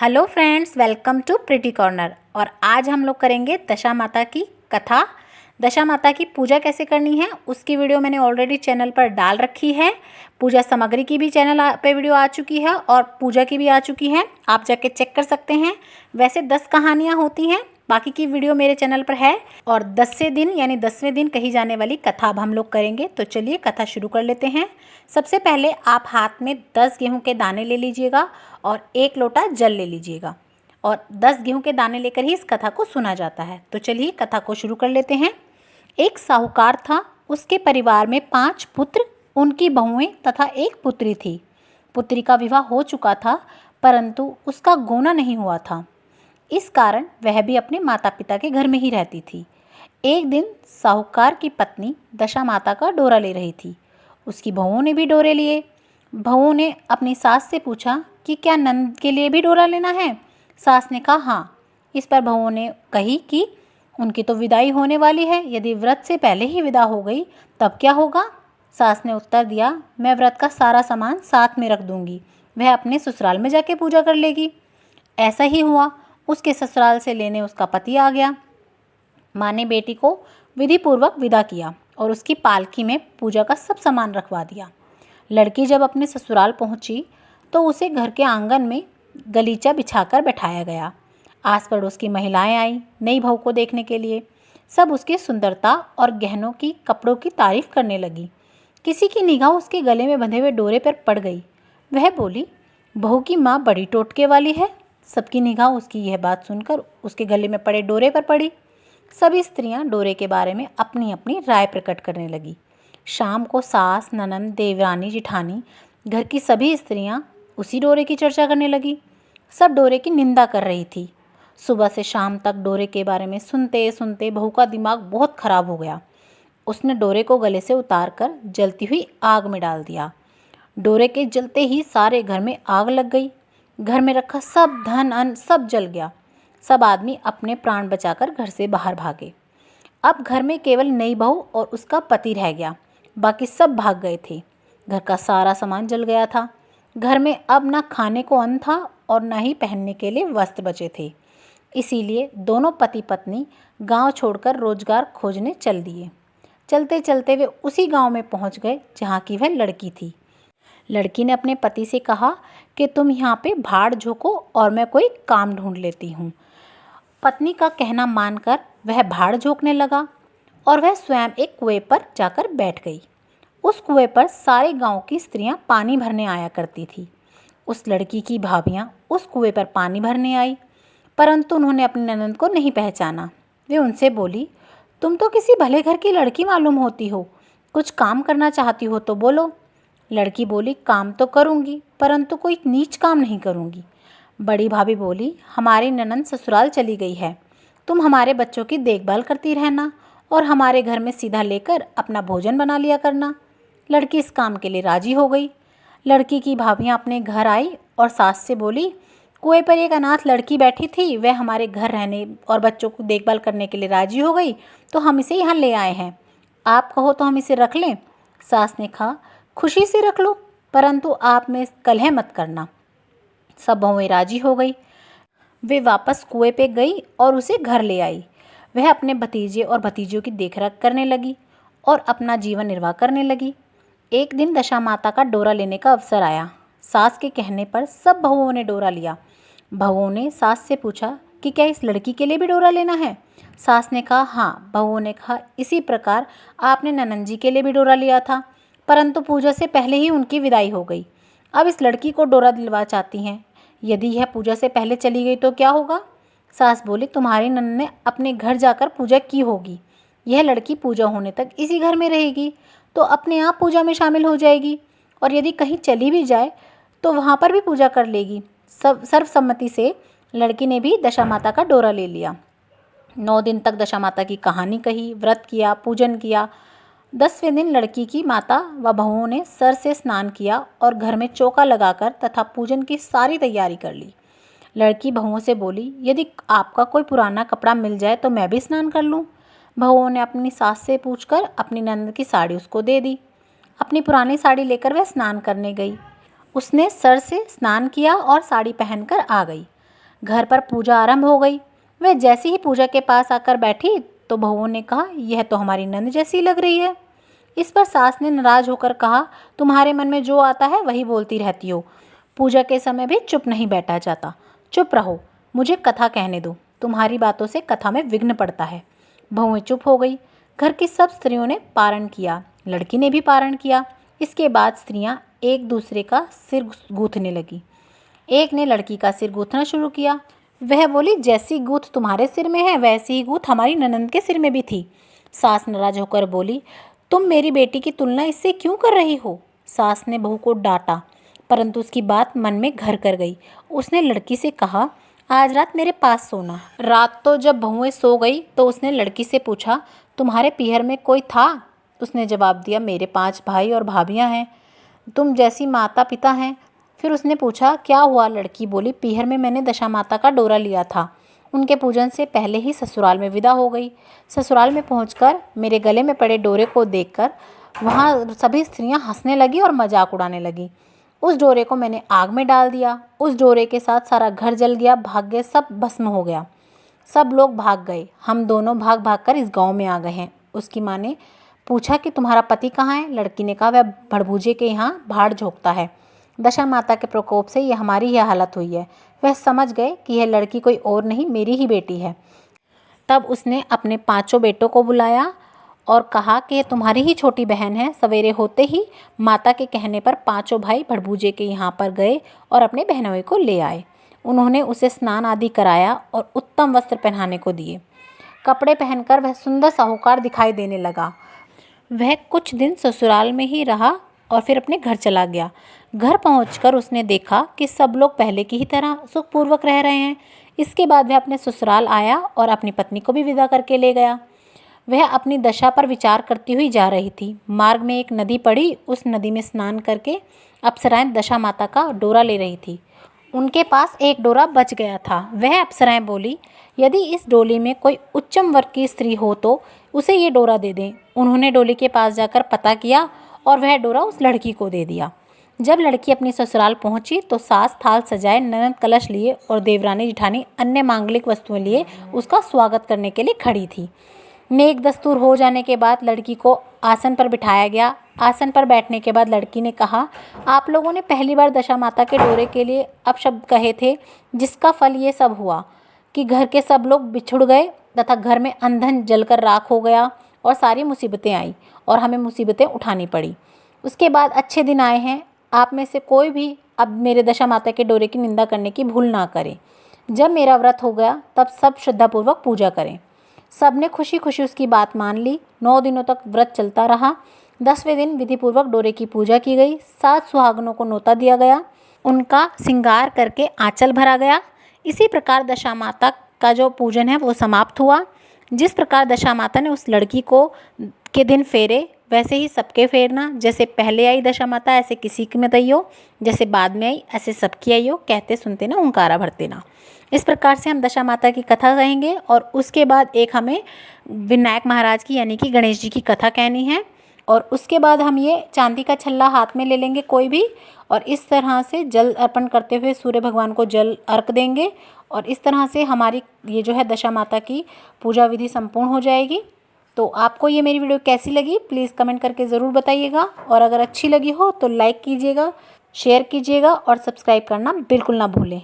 Hello friends, welcome to pretty corner. और आज हम लोग करेंगे दशा माता की कथा। दशा माता की पूजा कैसे करनी है उसकी वीडियो मैंने ऑलरेडी चैनल पर डाल रखी है। पूजा सामग्री की भी चैनल पे वीडियो आ चुकी है और पूजा की भी आ चुकी है, आप जाके चेक कर सकते हैं। वैसे 10 कहानियाँ होती हैं, बाकी की वीडियो मेरे चैनल पर है। और 10वें दिन यानी 10वें दिन कही जाने वाली कथा अब हम लोग करेंगे। तो चलिए कथा शुरू कर लेते हैं। सबसे पहले आप हाथ में 10 गेहूं के दाने ले लीजिएगा और 1 लोटा जल ले लीजिएगा। और 10 गेहूं के दाने लेकर ही इस कथा को सुना जाता है। तो चलिए कथा को शुरू कर लेते हैं। एक साहूकार था, उसके परिवार में 5 पुत्र, उनकी बहुएं तथा एक पुत्री थी। पुत्री का विवाह हो चुका था, परंतु उसका गोना नहीं हुआ था। इस कारण वह भी अपने माता पिता के घर में ही रहती थी। एक दिन साहूकार की पत्नी दशा माता का डोरा ले रही थी। उसकी बहुओं ने भी डोरे लिए। बहुओं ने अपनी सास से पूछा कि क्या नंद के लिए भी डोरा लेना है। सास ने कहा हाँ। इस पर बहुओं ने कही कि उनकी तो विदाई होने वाली है, यदि व्रत से पहले ही विदा हो गई तब क्या होगा। सास ने उत्तर दिया, मैं व्रत का सारा सामान साथ में रख दूंगी, वह अपने ससुराल में जाके पूजा कर लेगी। ऐसा ही हुआ। उसके ससुराल से लेने उसका पति आ गया। माँ ने बेटी को विधिपूर्वक विदा किया और उसकी पालकी में पूजा का सब सामान रखवा दिया। लड़की जब अपने ससुराल पहुंची तो उसे घर के आंगन में गलीचा बिछाकर बैठाया गया। आस पड़ोस की महिलाएं आई नई बहू को देखने के लिए। सब उसकी सुंदरता और गहनों की, कपड़ों की तारीफ करने लगी। किसी की निगाह उसके गले में बंधे हुए डोरे पर पड़ गई। वह बोली, बहू की माँ बड़ी टोटके वाली है। सबकी निगाह उसकी यह बात सुनकर उसके गले में पड़े डोरे पर पड़ी। सभी स्त्रियां डोरे के बारे में अपनी अपनी राय प्रकट करने लगी। शाम को सास, ननंद, देवरानी, जिठानी, घर की सभी स्त्रियां उसी डोरे की चर्चा करने लगी। सब डोरे की निंदा कर रही थी। सुबह से शाम तक डोरे के बारे में सुनते सुनते बहू का दिमाग बहुत खराब हो गया। उसने डोरे को गले से उतारकर जलती हुई आग में डाल दिया। डोरे के जलते ही सारे घर में आग लग गई। घर में रखा सब धन अन्न सब जल गया। सब आदमी अपने प्राण बचाकर घर से बाहर भागे। अब घर में केवल नई बहू और उसका पति रह गया, बाकी सब भाग गए थे। घर का सारा सामान जल गया था। घर में अब ना खाने को अन्न था और ना ही पहनने के लिए वस्त्र बचे थे। इसीलिए दोनों पति पत्नी गांव छोड़कर रोजगार खोजने चल दिए। चलते चलते वे उसी गांव में पहुंच गए जहां की वह लड़की थी। लड़की ने अपने पति से कहा कि तुम यहाँ पे भाड़ झोंको और मैं कोई काम ढूंढ लेती हूँ। पत्नी का कहना मानकर वह भाड़ झोंकने लगा और वह स्वयं एक कुएं पर जाकर बैठ गई। उस कुएं पर सारे गांव की स्त्रियां पानी भरने आया करती थी। उस लड़की की भाभियां उस कुएं पर पानी भरने आई, परंतु उन्होंने अपनी ननंद को नहीं पहचाना। वे उनसे बोली, तुम तो किसी भले घर की लड़की मालूम होती हो, कुछ काम करना चाहती हो तो बोलो। लड़की बोली, काम तो करूँगी, परंतु कोई नीच काम नहीं करूँगी। बड़ी भाभी बोली, हमारी ननंद ससुराल चली गई है, तुम हमारे बच्चों की देखभाल करती रहना और हमारे घर में सीधा लेकर अपना भोजन बना लिया करना। लड़की इस काम के लिए राजी हो गई। लड़की की भाभियाँ अपने घर आई और सास से बोली, कुएं पर एक अनाथ लड़की बैठी थी, वह हमारे घर रहने और बच्चों को देखभाल करने के लिए राजी हो गई, तो हम इसे यहाँ ले आए हैं। आप कहो तो हम इसे रख लें। सास ने कहा, खुशी से रख लो, परंतु आप में कलह मत करना। सब बहुएं राजी हो गई। वे वापस कुएं पे गई और उसे घर ले आई। वह अपने भतीजे और भतीजियों की देखरेख करने लगी और अपना जीवन निर्वाह करने लगी। एक दिन दशा माता का डोरा लेने का अवसर आया। सास के कहने पर सब बहुओं ने डोरा लिया। बहुओं ने सास से पूछा कि क्या इस लड़की के लिए भी डोरा लेना है। सास ने कहा हाँ। बहुओं ने कहा, इसी प्रकार आपने ननंद जी के लिए भी डोरा लिया था, परंतु पूजा से पहले ही उनकी विदाई हो गई। अब इस लड़की को डोरा दिलवा चाहती हैं, यदि यह पूजा से पहले चली गई तो क्या होगा। सास बोली, तुम्हारी ननद ने अपने घर जाकर पूजा की होगी, यह लड़की पूजा होने तक इसी घर में रहेगी तो अपने आप पूजा में शामिल हो जाएगी, और यदि कहीं चली भी जाए तो वहाँ पर भी पूजा कर लेगी। सब सर्वसम्मति से लड़की ने भी दशा माता का डोरा ले लिया। 9 दिन तक दशा माता की कहानी कही, व्रत किया, पूजन किया। 10वें दिन लड़की की माता व बहुओं ने सर से स्नान किया और घर में चौका लगाकर तथा पूजन की सारी तैयारी कर ली। लड़की बहुओं से बोली, यदि आपका कोई पुराना कपड़ा मिल जाए तो मैं भी स्नान कर लूँ। बहुओं ने अपनी सास से पूछकर अपनी ननद की साड़ी उसको दे दी। अपनी पुरानी साड़ी लेकर वह स्नान करने गई। उसने सर से स्नान किया और साड़ी पहनकर आ गई। घर पर पूजा आरंभ हो गई। वह जैसे ही पूजा के पास आकर बैठी तो बहुओं ने कहा, यह तो हमारी नंद जैसी लग रही है। इस पर सास ने नाराज होकर कहा, तुम्हारे मन में जो आता है वही बोलती रहती हो। पूजा के समय भी चुप नहीं बैठा जाता। चुप रहो, मुझे कथा कहने दो। तुम्हारी बातों से कथा में विघ्न पड़ता है। बहुएं चुप हो गई। घर की सब स्त्रियों ने पारण किया, लड़की ने भी पारण किया। इसके बाद स्त्रियां एक दूसरे का सिर गूंथने लगी। एक ने लड़की का सिर गूंथना शुरू किया। वह बोली, जैसी गूंथ तुम्हारे सिर में है वैसी ही गूंथ हमारी ननंद के सिर में भी थी। सास नाराज होकर बोली, तुम मेरी बेटी की तुलना इससे क्यों कर रही हो। सास ने बहू को डांटा, परंतु उसकी बात मन में घर कर गई। उसने लड़की से कहा, आज रात मेरे पास सोना। रात तो जब बहुएं सो गई तो उसने लड़की से पूछा, तुम्हारे पीहर में कोई था। उसने जवाब दिया, मेरे 5 भाई और भाभियां हैं, तुम जैसी माता पिता हैं। फिर उसने पूछा, क्या हुआ। लड़की बोली, पीहर में मैंने दशा माता का डोरा लिया था। उनके पूजन से पहले ही ससुराल में विदा हो गई। ससुराल में पहुंचकर मेरे गले में पड़े डोरे को देखकर वहाँ सभी स्त्रियां हंसने लगी और मजाक उड़ाने लगी। उस डोरे को मैंने आग में डाल दिया। उस डोरे के साथ सारा घर जल गया, भाग्य सब भस्म हो गया। सब लोग भाग गए। हम दोनों भाग भाग कर इस गांव में आ गए हैं। उसकी माँ ने पूछा कि तुम्हारा पति कहाँ है। लड़की ने कहा, वह भड़भूजे के यहाँ भाड़ झोंकता है। दशा माता के प्रकोप से यह हमारी यह हालत हुई है। वह समझ गए कि यह लड़की कोई और नहीं, मेरी ही बेटी है। तब उसने अपने 5 बेटों को बुलाया और कहा कि यह तुम्हारी ही छोटी बहन है। सवेरे होते ही माता के कहने पर 5 भाई भड़भूजे के यहाँ पर गए और अपने बहनोई को ले आए। उन्होंने उसे स्नान आदि कराया और उत्तम वस्त्र पहनाने को दिए। कपड़े पहनकर वह सुंदर साहूकार दिखाई देने लगा। वह कुछ दिन ससुराल में ही रहा और फिर अपने घर चला गया। घर पहुंचकर उसने देखा कि सब लोग पहले की ही तरह सुखपूर्वक रह रहे हैं। इसके बाद वह अपने ससुराल आया और अपनी पत्नी को भी विदा करके ले गया। वह अपनी दशा पर विचार करती हुई जा रही थी। मार्ग में एक नदी पड़ी। उस नदी में स्नान करके अप्सराएं दशा माता का डोरा ले रही थी। उनके पास एक डोरा बच गया था। वह अप्सराएं बोली, यदि इस डोली में कोई उच्चम वर्ग की स्त्री हो तो उसे ये डोरा दे दें। उन्होंने डोली के पास जाकर पता किया और वह डोरा उस लड़की को दे दिया। जब लड़की अपनी ससुराल पहुंची तो सास थाल सजाए, ननद कलश लिए और देवरानी जिठानी अन्य मांगलिक वस्तुएं लिए उसका स्वागत करने के लिए खड़ी थी। नेक दस्तूर हो जाने के बाद लड़की को आसन पर बिठाया गया। आसन पर बैठने के बाद लड़की ने कहा, आप लोगों ने पहली बार दशा माता के डोरे के लिए अपशब्द कहे थे, जिसका फल ये सब हुआ कि घर के सब लोग बिछुड़ गए तथा घर में अंधन जलकर राख हो गया और सारी मुसीबतें आई और हमें मुसीबतें उठानी पड़ी। उसके बाद अच्छे दिन आए हैं। आप में से कोई भी अब मेरे दशा माता के डोरे की निंदा करने की भूल ना करें। जब मेरा व्रत हो गया तब सब श्रद्धापूर्वक पूजा करें। सब ने खुशी खुशी उसकी बात मान ली। 9 दिनों तक व्रत चलता रहा। 10वें दिन विधिपूर्वक डोरे की पूजा की गई। 7 सुहागनों को न्योता दिया गया। उनका श्रृंगार करके आंचल भरा गया। इसी प्रकार दशा माता का जो पूजन है वो समाप्त हुआ। जिस प्रकार दशा माता ने उस लड़की को के दिन फेरे, वैसे ही सबके फेरना। जैसे पहले आई दशा माता ऐसे किसी की मत आई हो, जैसे बाद में आई ऐसे सबकी आई हो। कहते सुनते ना, हुंकारा भरते ना। इस प्रकार से हम दशा माता की कथा कहेंगे और उसके बाद एक हमें विनायक महाराज की यानी कि गणेश जी की कथा कहनी है। और उसके बाद हम ये चांदी का छल्ला हाथ में ले लेंगे कोई भी, और इस तरह से जल अर्पण करते हुए सूर्य भगवान को जल अर्घ देंगे। और इस तरह से हमारी ये जो है दशा माता की पूजा विधि संपूर्ण हो जाएगी। तो आपको ये मेरी वीडियो कैसी लगी प्लीज़ कमेंट करके ज़रूर बताइएगा। और अगर अच्छी लगी हो तो लाइक कीजिएगा, शेयर कीजिएगा और सब्सक्राइब करना बिल्कुल ना भूलें।